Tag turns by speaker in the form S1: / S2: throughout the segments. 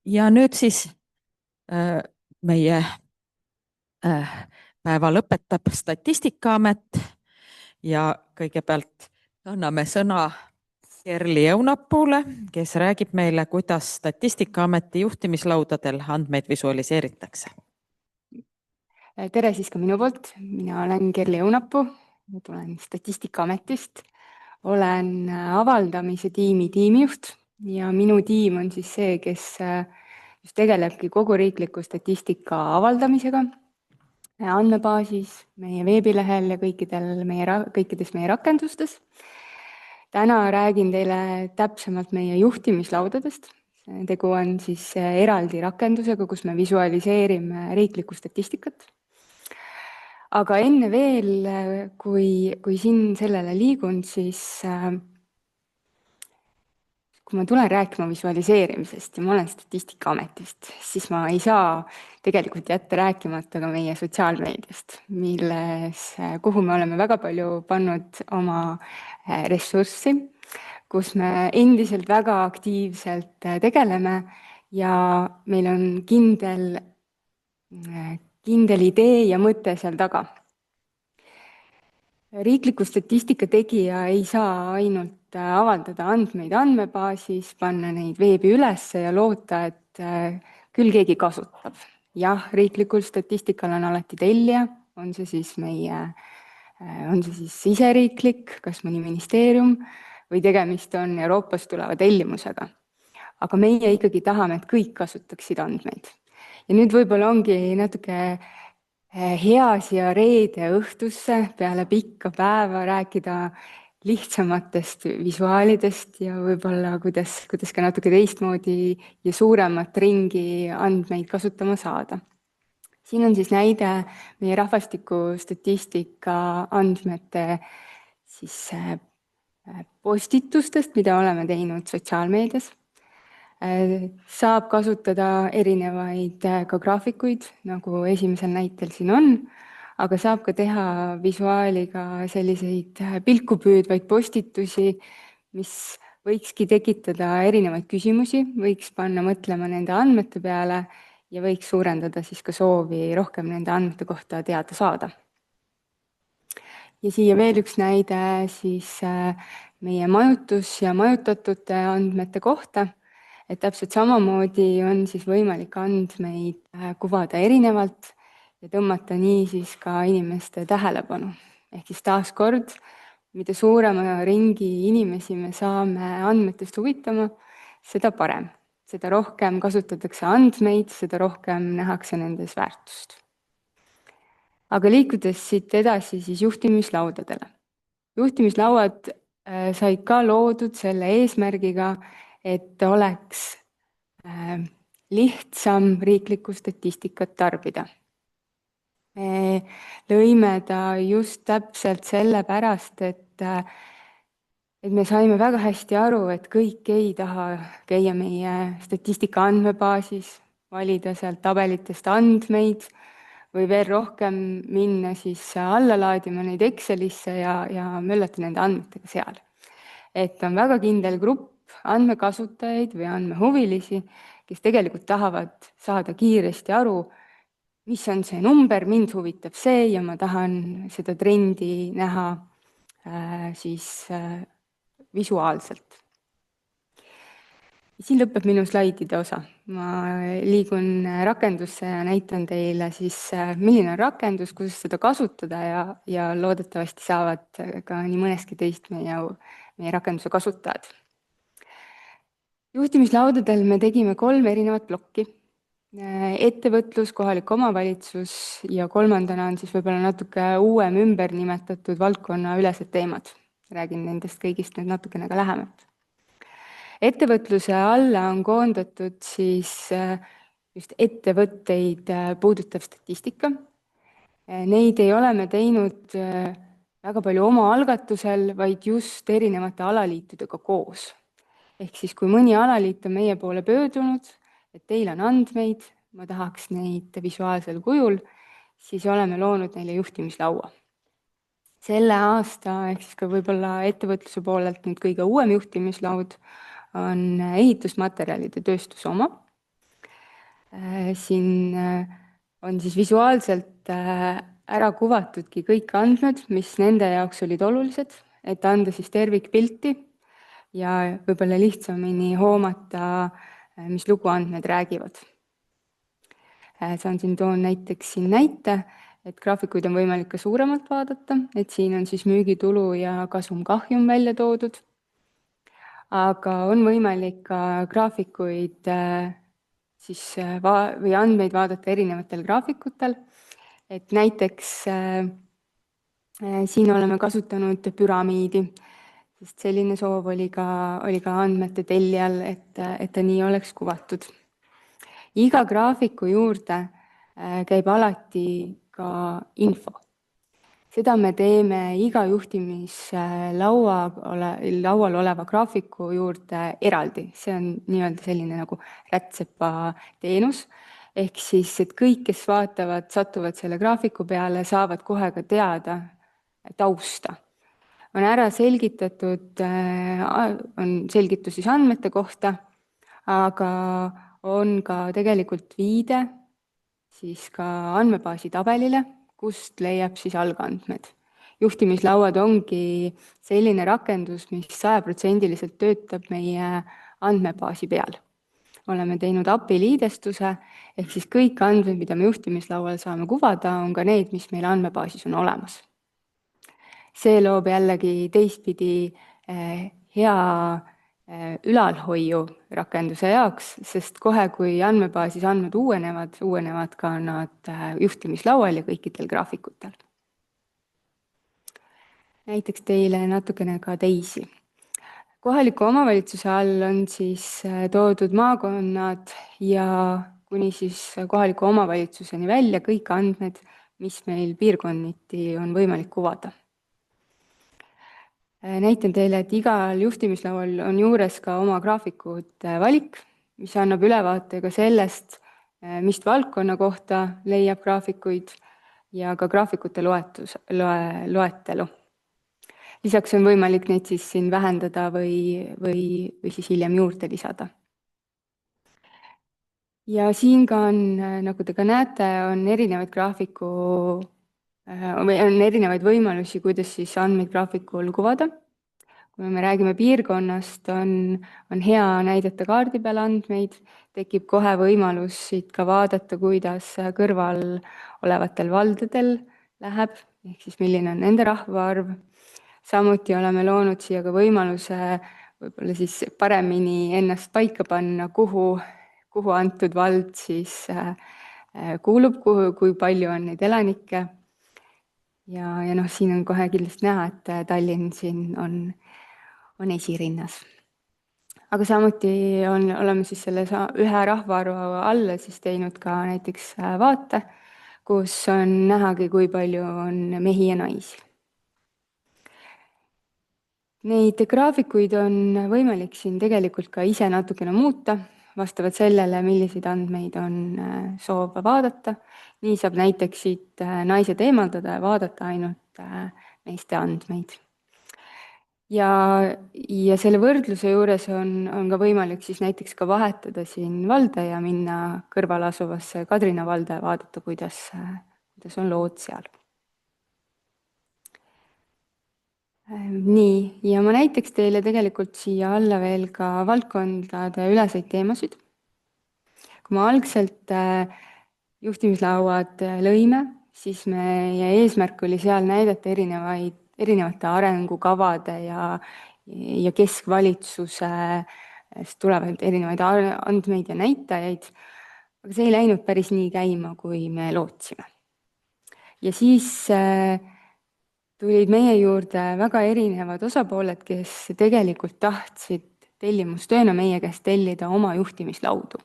S1: Ja nüüd siis meie päeva lõpetab Statistikaamet ja kõigepealt anname sõna Kerli Õunapuule, kes räägib meile, kuidas Statistikaameti juhtimislaudadel andmeid visualiseeritakse.
S2: Tere siis ka minu poolt, mina olen Kerli Õunapuu, tulen Statistikaametist, olen avaldamise tiimi tiimijuht ja minu tiim on siis see, kes just tegelebki kogu riikliku statistika avaldamisega andmebaasis, meie veebilehel ja kõikides meie rakendustes. Täna räägin teile täpsemalt meie juhtimislaudadest. Tegu on siis eraldi rakendusega, kus me visualiseerime riiklikku statistikat. Aga enne veel, kui siin sellele liigun, siis kui ma tulen rääkima visualiseerimisest ja ma olen Statistikaametist, siis ma ei saa tegelikult jätta rääkimata ka meie sotsiaalmeediast, kuhu me oleme väga palju pannud oma ressurssi, kus me endiselt väga aktiivselt tegeleme ja meil on kindel idee ja mõte seal taga. Riikliku statistika tegija ei saa ainult avaldada andmeid andmebaasis, panna neid veebi üles ja loota, et küll keegi kasutab. Jah, riiklikul statistikal on alati tellija, on see siis siseriiklik, kas mõni ministeerium või tegemist on Euroopast tuleva tellimusega. Aga meie ikkagi tahame, et kõik kasutaksid andmeid. Ja nüüd võib-olla ongi natuke hea siia reede õhtusse peale pikka päeva rääkida lihtsamatest visuaalidest ja võib-olla kuidas ka natuke teistmoodi ja suuremat ringi andmeid kasutama saada. Siin on siis näide meie rahvastikustatistika andmete siis postitustest, mida oleme teinud sotsiaalmeedias. Saab kasutada erinevaid ka graafikuid, nagu esimesel näitel siin on, aga saab ka teha visuaaliga selliseid pilku püüdvaid postitusi, mis võikski tekitada erinevaid küsimusi, võiks panna mõtlema nende andmete peale ja võiks suurendada siis ka soovi rohkem nende andmete kohta teada saada. Ja siia veel üks näide siis meie majutus- ja majutatute andmete kohta. Et täpselt samamoodi on siis võimalik andmeid kuvada erinevalt ja tõmmata nii siis ka inimeste tähelepanu. Ehk siis taaskord, mida suurema ringi inimesi me saame andmetest huvitama, seda parem. Seda rohkem kasutatakse andmeid, seda rohkem nähakse nendes väärtust. Aga liikudes siit edasi siis juhtimislaudadele. Juhtimislauad said ka loodud selle eesmärgiga, et oleks lihtsam riiklikku statistikat tarbida. Me lõime ta just täpselt sellepärast, et me saime väga hästi aru, et kõik ei taha käia meie statistika andmebaasis, valida sealt tabelitest andmeid või veel rohkem minna siis alla laadima neid Excelisse ja möllata nende andmetega seal. Et on väga kindel grupp andmekasutajaid või andmehuvilisi, kes tegelikult tahavad saada kiiresti aru, mis on see number, mind huvitab see ja ma tahan seda trendi näha visuaalselt. Siin lõpeb minu slaidide osa. Ma liigun rakendusse ja näitan teile siis, milline on rakendus, kuidas seda kasutada ja loodetavasti saavad ka nii mõneski teist meie rakenduse kasutajad. Juhtimislaudadel me tegime 3 erinevat plokki. Ettevõtlus, kohalik omavalitsus ja kolmandana on siis võib-olla natuke uuem ümber nimetatud valdkonna ülesed teemad. Räägin nendest kõigist nüüd natukene ka lähemalt. Ettevõtluse alla on koondatud siis just ettevõtteid puudutav statistika. Neid ei ole me teinud väga palju oma algatusel, vaid just erinevate alaliitudega koos. Ehk siis, kui mõni alaliit on meie poole pöördunud, et teil on andmeid, ma tahaks neid visuaalsel kujul, siis oleme loonud neile juhtimislaua. Selle aasta, ehk siis ka võib-olla ettevõtluse poolelt nüüd kõige uuem juhtimislaud, on ehitusmaterjalide tööstuse oma. Siin on siis visuaalselt ära kuvatudki kõik andmed, mis nende jaoks olid olulised, et anda siis tervikpilti ja võib-olla lihtsamini hoomata, mis luguandmed räägivad. Toon näiteks siin näite, et graafikuid on võimalik ka suuremalt vaadata, et siin on siis müügitulu ja kasum-kahjum välja toodud. Aga on võimalik ka graafikuid või andmeid vaadata erinevatel graafikutel. Et näiteks siin oleme kasutanud püramiidi, sest selline soov oli ka andmete tellijal, et ta nii oleks kuvatud. Iga graafiku juurde käib alati ka info. Seda me teeme iga juhtimislaual oleva graafiku juurde eraldi. See on nii-öelda selline nagu rätsepa teenus. Ehk siis, et kõik, kes vaatavad, satuvad selle graafiku peale, saavad kohe ka teada tausta. On ära selgitatud, on selgitus siis andmete kohta, aga on ka tegelikult viide siis ka andmebaasi tabelile, kust leiab siis algandmed. Juhtimislauad ongi selline rakendus, mis 100% töötab meie andmebaasi peal. Oleme teinud API liidestuse, ehk siis kõik andmed, mida me juhtimislaual saame kuvada, on ka need, mis meil andmebaasis on olemas. See loob jällegi teistpidi hea ülalhoiu rakenduse jaoks, sest kohe, kui andmebaasis andmed uuenevad ka nad juhtimislaual ja kõikidel graafikutel. Näiteks teile natukene ka teisi. Kohaliku omavalitsuse all on siis toodud maakonnad ja kuni siis kohaliku omavalitsuseni välja kõik andmed, mis meil piirkonniti on võimalik kuvada. Näitan teile, et igal juhtimislaual on juures ka oma graafikute valik, mis annab ülevaate ka sellest, mis valdkonna kohta leiab graafikuid ja ka graafikute loetelu. Lisaks on võimalik neid siis siin vähendada või siis hiljem juurde lisada. Ja siin ka on, nagu te ka näete, on erinevaid on erinevaid võimalusi, kuidas siis andmeid graafikul kuvada. Kui me räägime piirkonnast, on hea näidata kaardi peal andmeid, tekib kohe võimalus siit ka vaadata, kuidas kõrval olevatel valdadel läheb, ehk siis milline on nende rahvaarv. Samuti oleme loonud siia ka võimaluse võib-olla siis paremini ennast paika panna, kuhu antud vald siis kuulub, kui palju on neid elanikke. Ja siin on kohe kindlasti näha, et Tallinn siin on esirinnas. Aga samuti oleme siis selle ühe rahvaarvu alla siis teinud ka näiteks vaate, kus on nähagi, kui palju on mehi ja naisi. Neid graafikuid on võimalik siin tegelikult ka ise natukene muuta, vastavalt sellele, milliseid andmeid on soov vaadata. Nii saab näiteks siit naised eemaldada ja vaadata ainult meeste andmeid. Ja selle võrdluse juures on ka võimalik siis näiteks ka vahetada siin valda ja minna kõrval asuvasse Kadrina valda ja vaadata, kuidas on lood seal. Nii, ja ma näiteks teile tegelikult siia alla veel ka valdkondade üleseid teemasid. Kui me algselt juhtimislauad lõime, siis meie eesmärk oli seal näidata erinevate arengukavade ja keskvalitsuse tulevaid erinevaid andmeid ja näitajaid, aga see ei läinud päris nii käima, kui me lootsime. Ja siis tulid meie juurde väga erinevad osapooled, kes tegelikult tahtsid tellimustööna meie käest tellida oma juhtimislaudu.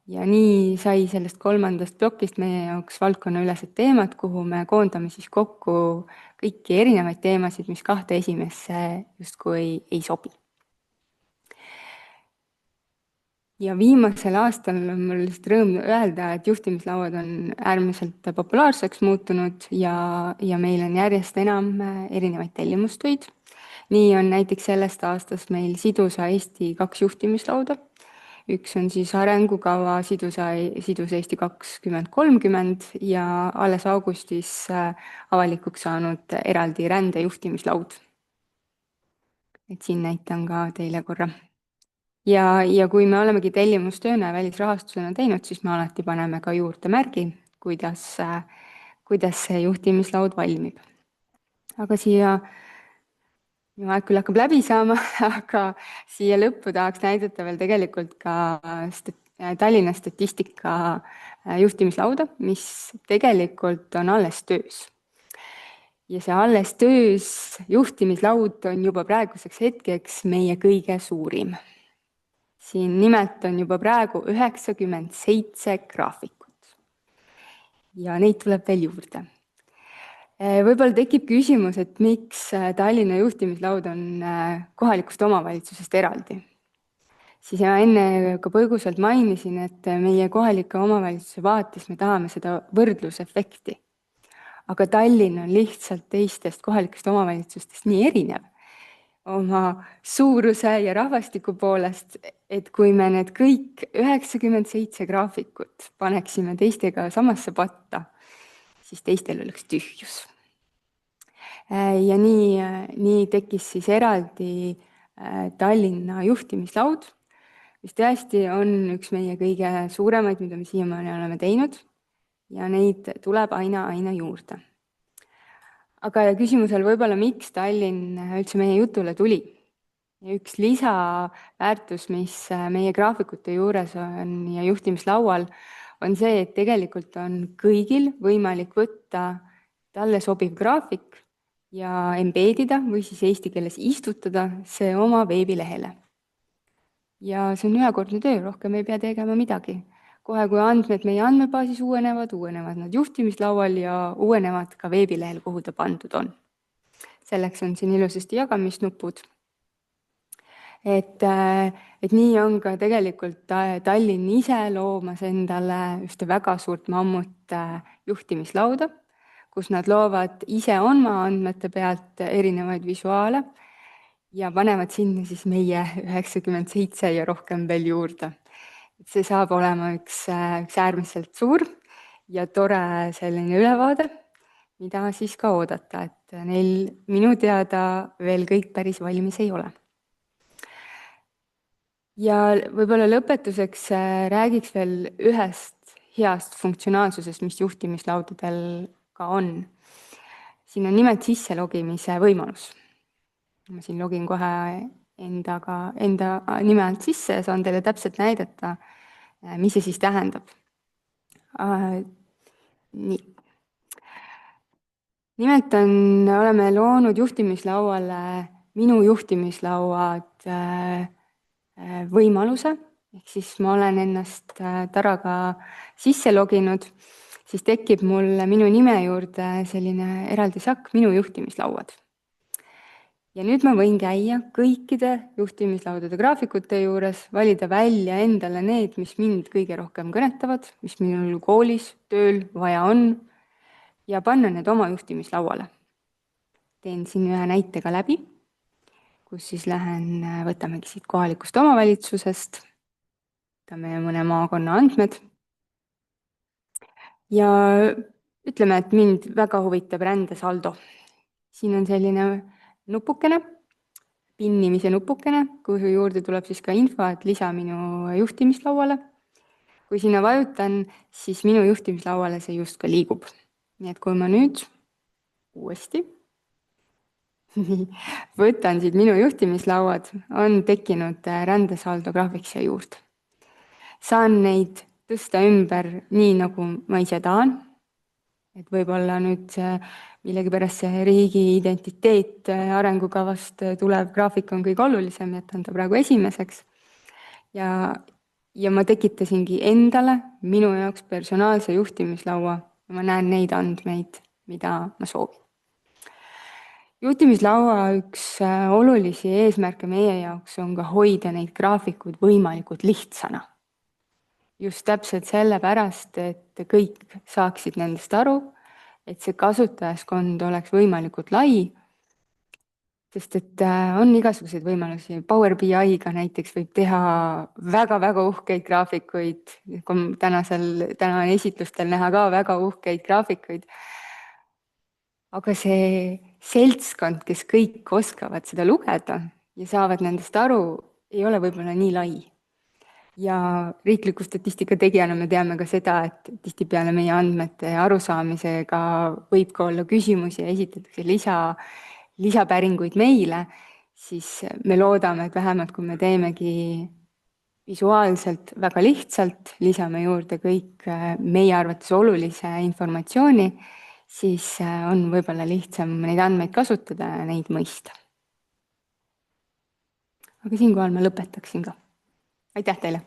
S2: Ja nii sai sellest 3. plokist meie jaoks valdkonnaülesed teemad, kuhu me koondame siis kokku kõiki erinevaid teemasid, mis 2 esimesse justkui ei sobi. Ja viimasel aastal on mul lihtsalt rõõm öelda, et juhtimislauad on äärmiselt populaarseks muutunud ja meil on järjest enam erinevaid tellimustöid. Nii on näiteks sellest aastast meil Sidusa Eesti 2 juhtimislauda, üks on siis arengukava sidus Eesti 2030 ja alles augustis avalikuks saanud eraldi rändejuhtimislaud. Et siin näitan ka teile korra. Ja kui me olemegi tellimustööna ja välisrahastusena teinud, siis me alati paneme ka juurde märgi, kuidas see juhtimislaud valmib. Aga siia, minu aeg küll hakkab läbi saama, aga siia lõppu tahaks näidata veel tegelikult ka Tallinna statistika juhtimislauda, mis tegelikult on alles töös. Ja see alles töös juhtimislaud on juba praeguseks hetkeks meie kõige suurim. Siin nimelt on juba praegu 97 graafikut ja neid tuleb veel juurde. Võib-olla tekib küsimus, et miks Tallinna juhtimislaud on kohalikust omavalitsusest eraldi. Siis ma enne ka põgusalt mainisin, et meie kohalike omavalitsuse vaates me tahame seda võrdlusefekti. Aga Tallinn on lihtsalt teistest kohalikest omavalitsustest nii erinev oma suuruse ja rahvastiku poolest, et kui me need kõik 97 graafikut paneksime teistega samasse patta, siis teistel oleks tühjus. Ja nii tekkis siis eraldi Tallinna juhtimislaud, mis tõesti on üks meie kõige suuremaid, mida me siiamaani oleme teinud ja neid tuleb aina juurde. Aga küsimusel võib-olla, miks Tallinn üldse meie jutule tuli? Ja üks lisaväärtus, mis meie graafikute juures on ja juhtimislaual, on see, et tegelikult on kõigil võimalik võtta talle sobiv graafik ja embedida või siis eesti keeles istutada see oma veebilehele. Ja see on ühekordne töö, rohkem ei pea tegema midagi. Kohe, kui andmed meie andmebaasis uuenevad nad juhtimislaual ja uuenevad ka veebilehel, kuhu ta pandud on. Selleks on siin ilusasti jagamisnupud. Et nii on ka tegelikult Tallinn ise loomas endale ühte väga suurt mammut juhtimislauda, kus nad loovad ise oma andmete pealt erinevaid visuaale ja panevad sinna siis meie 97 ja rohkem veel juurde. See saab olema üks äärmiselt suur ja tore selline ülevaade, mida siis ka oodata, et neil minu teada veel kõik päris valmis ei ole. Ja võib-olla lõpetuseks räägiks veel ühest heast funktsionaalsusest, mis juhtimislaudadel ka on. Siin on nimelt sisselogimise võimalus. Ma siin login kohe enda nime alt sisse ja saan teile täpselt näidata, mis see siis tähendab. Nii. Nimelt oleme loonud juhtimislauale minu juhtimislauad võimaluse, ehk siis ma olen ennast Taraga sisse loginud, siis tekib mul minu nime juurde selline eraldi sakk minu juhtimislauad. Ja nüüd ma võin käia kõikide juhtimislaudade graafikute juures, valida välja endale need, mis mind kõige rohkem kõnetavad, mis minul koolis, tööl vaja on ja panna need oma juhtimislauale. Teen siin ühe näite ka läbi, kus siis võtamegi siit kohalikust omavalitsusest, võtame mõne maakonna andmed ja ütleme, et mind väga huvitab rändesaldo. Siin on selline nupukene, pinnimise nupukene, kuhu juurde tuleb siis ka info, et lisa minu juhtimislauale. Kui sinna vajutan, siis minu juhtimislauale see just ka liigub. Nii et kui ma nüüd uuesti võtan siit minu juhtimislauad, on tekkinud rändesaldo graafik siia juurde. Saan neid tõsta ümber nii, nagu ma ise tahan. Et võib-olla nüüd millegipärast see riigi identiteet arengukavast tulev graafik on kõige olulisem, jätan ta praegu esimeseks. Ja ma tekitasingi endale minu jaoks personaalse juhtimislaua ja ma näen neid andmeid, mida ma soovin. Juhtimislaua üks olulisi eesmärke meie jaoks on ka hoida neid graafikuid võimalikult lihtsana. Just täpselt sellepärast, et kõik saaksid nendest aru, et see kasutajaskond oleks võimalikult lai sest et on igasuguseid võimalusi. Power BI-ga näiteks võib teha väga-väga uhkeid graafikuid, täna on esitlustel näha ka väga uhkeid graafikuid. Aga see seltskond, kes kõik oskavad seda lugeda ja saavad nendest aru, ei ole võib-olla nii lai. Ja riikliku statistika tegijana me teame ka seda, et tihtipeale meie andmete arusaamisega võib ka olla küsimusi ja esitatakse lisapäringuid meile, siis me loodame, et vähemalt kui me teemegi visuaalselt väga lihtsalt, lisame juurde kõik meie arvates olulise informatsiooni, siis on võib-olla lihtsam neid andmeid kasutada ja neid mõista. Aga siinkohal ma lõpetaksin ka. Aitäh teile!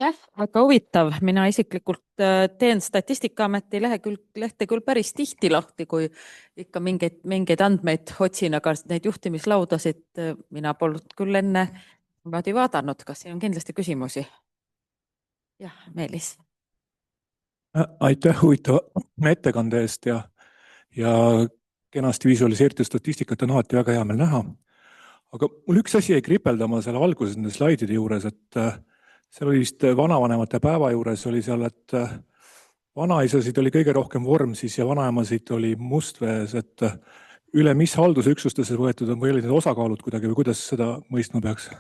S1: Jah, väga huvitav. Mina isiklikult teen Statistikaameti lehte küll päris tihti lahti, kui ikka mingeid andmeid otsin, aga neid juhtimislaudasid mina polnud küll enne vaadanud. Kas siin on kindlasti küsimusi? Jah, Meelis.
S3: Aitäh huvitava ettekande eest ja kenasti visualiseeritud statistikat on alati väga hea meel näha. Aga mul üks asi jäi kripeldama selle alguses nende slaidide juures, et seal oli vist vanavanemate päeva juures oli seal, et vanaisasid oli kõige rohkem Vormsis ja vanaemasid oli Mustvees, et üle mis haldusüksustesse võetud on või olid need osakaalud kuidagi või kuidas seda mõistma peaks?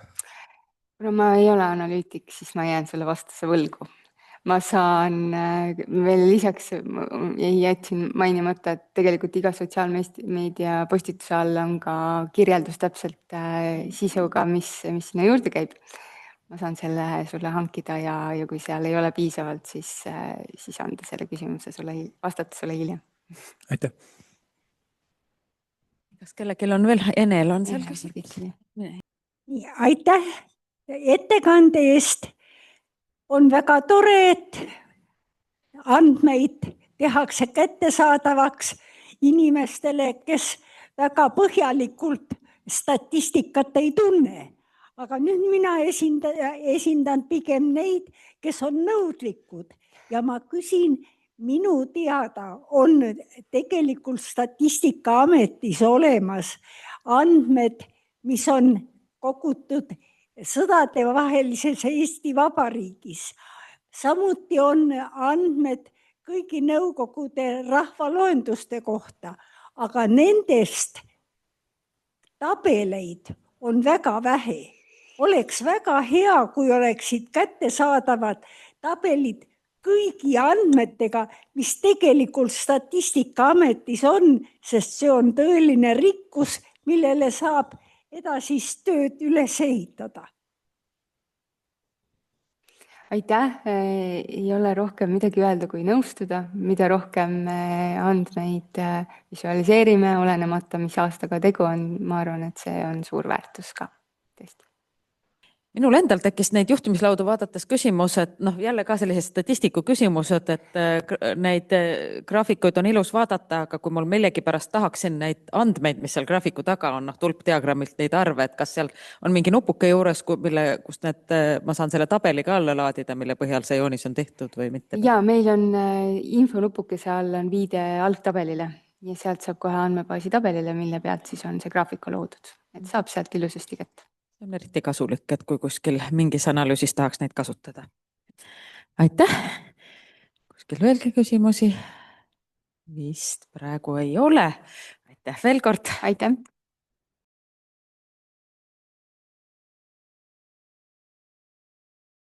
S2: Kuna ma ei ole analüütik, siis ma jään selle vastuse võlgu. Ma saan veel lisaks, jätsin mainimata, et tegelikult iga sotsiaalmeedia postituse all on ka kirjeldus täpselt sisuga, mis sinna juurde käib. Ma saan selle sulle hankida ja kui seal ei ole piisavalt, siis anda selle küsimuse vastata sulle hiljem.
S3: Aitäh!
S1: Kas kellelgi on veel? Enel on seal küsimus?
S4: Aitäh ettekande eest! On väga tore, et andmeid tehakse kättesaadavaks inimestele, kes väga põhjalikult statistikat ei tunne. Aga nüüd mina esindan pigem neid, kes on nõudlikud ja ma küsin, minu teada on tegelikult Statistikaametis olemas andmed, mis on kogutud sõdadevahelises Eesti Vabariigis. Samuti on andmed kõigi nõukogude rahvaloenduste kohta, aga nendest tabeleid on väga vähe. Oleks väga hea, kui oleksid kättesaadavad tabelid kõigi andmetega, mis tegelikult Statistikaametis on, sest see on tõeline rikkus, millele saab edasist tööd üles ehitada.
S2: Aitäh! Ei ole rohkem midagi öelda kui nõustuda. Mida rohkem andmeid visualiseerime, olenemata mis aastaga tegu on, ma arvan, et see on suur väärtus ka. Tõesti.
S1: Minul endal tekkis neid juhtimislaudu vaadates küsimus, et jälle ka sellised statistiku küsimused, et neid graafikuid on ilus vaadata, aga kui mul millegipärast tahaksin neid andmeid, mis seal graafiku taga on, tulpdiagrammilt neid arve, et kas seal on mingi nupuke juures, kust ma saan selle tabeli ka alla laadida, mille põhjal see joonis on tehtud või mitte?
S2: Ja meil on infonupukese all on viide algtabelile ja sealt saab kohe andmebaasi tabelile, mille pealt siis on see graafika loodud. Et saab sealt ilusasti kätte.
S1: See on eriti kasulik, et kui kuskil mingis analüüsis tahaks neid kasutada. Aitäh! Kuskil veelgi küsimusi? Vist praegu ei ole. Aitäh veel kord!
S2: Aitäh!